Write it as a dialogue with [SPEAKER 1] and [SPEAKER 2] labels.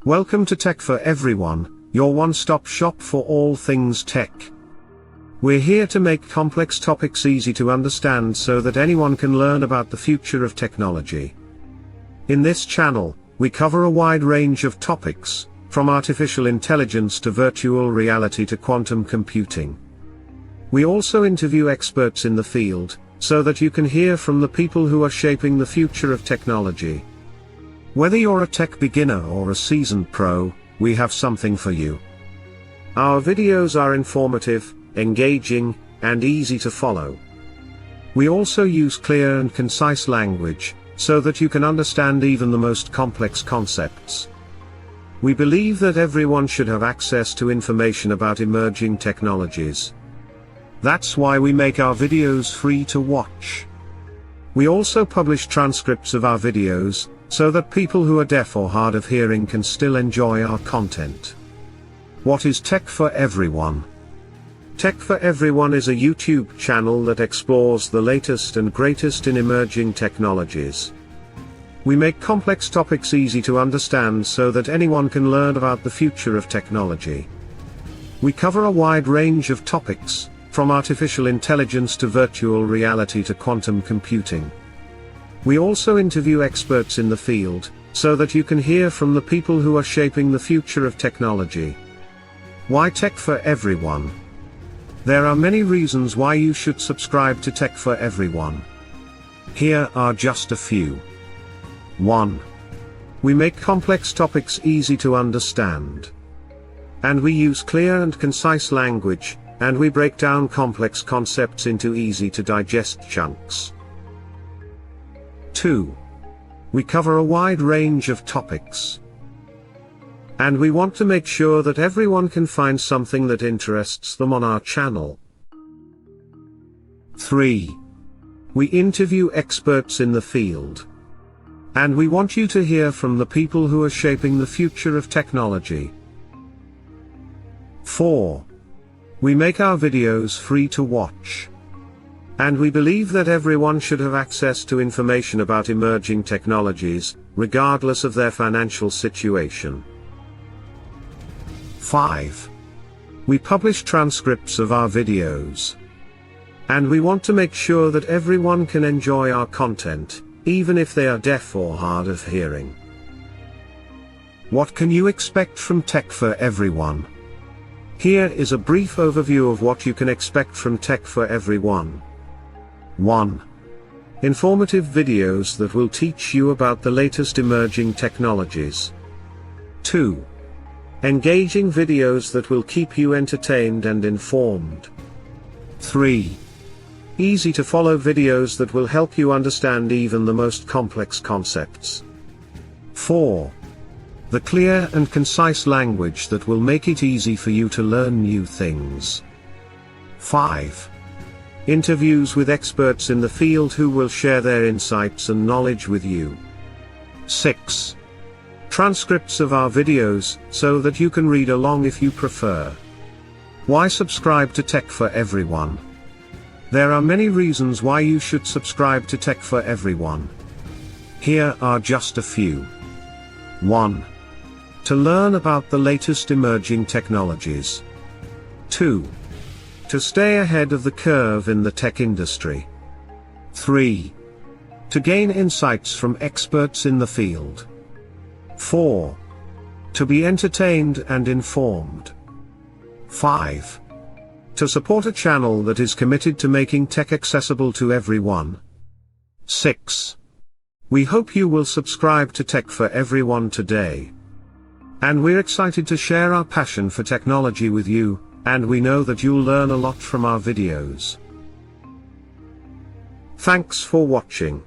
[SPEAKER 1] Welcome to Tech for Everyone, your one-stop shop for all things tech. We're here to make complex topics easy to understand so that anyone can learn about the future of technology. In this channel, we cover a wide range of topics, from artificial intelligence to virtual reality to quantum computing. We also interview experts in the field, so that you can hear from the people who are shaping the future of technology. Whether you're a tech beginner or a seasoned pro, we have something for you. Our videos are informative, engaging, and easy to follow. We also use clear and concise language, so that you can understand even the most complex concepts. We believe that everyone should have access to information about emerging technologies. That's why we make our videos free to watch. We also publish transcripts of our videos, so that people who are deaf or hard of hearing can still enjoy our content. What is Tech for Everyone? Tech for Everyone is a YouTube channel that explores the latest and greatest in emerging technologies. We make complex topics easy to understand so that anyone can learn about the future of technology. We cover a wide range of topics, from artificial intelligence to virtual reality to quantum computing. We also interview experts in the field, so that you can hear from the people who are shaping the future of technology. Why Tech for Everyone? There are many reasons why you should subscribe to Tech for Everyone. Here are just a few. 1. We make complex topics easy to understand. And we use clear and concise language, and we break down complex concepts into easy to digest chunks. 2. We cover a wide range of topics. And we want to make sure that everyone can find something that interests them on our channel. 3. We interview experts in the field. And we want you to hear from the people who are shaping the future of technology. 4. We make our videos free to watch. And we believe that everyone should have access to information about emerging technologies, regardless of their financial situation. 5. We publish transcripts of our videos. And we want to make sure that everyone can enjoy our content, even if they are deaf or hard of hearing. What can you expect from Tech for Everyone? Here is a brief overview of what you can expect from Tech for Everyone. 1. Informative videos that will teach you about the latest emerging technologies. 2. Engaging videos that will keep you entertained and informed. 3. Easy to follow videos that will help you understand even the most complex concepts. 4. The clear and concise language that will make it easy for you to learn new things. 5. Interviews with experts in the field who will share their insights and knowledge with you. 6. Transcripts of our videos, so that you can read along if you prefer. Why subscribe to Tech for Everyone? There are many reasons why you should subscribe to Tech for Everyone. Here are just a few. 1. To learn about the latest emerging technologies. 2. To stay ahead of the curve in the tech industry. 3. To gain insights from experts in the field. 4. To be entertained and informed. 5. To support a channel that is committed to making tech accessible to everyone. 6. We hope you will subscribe to Tech for Everyone today. And we're excited to share our passion for technology with you, and we know that you'll learn a lot from our videos. Thanks for watching.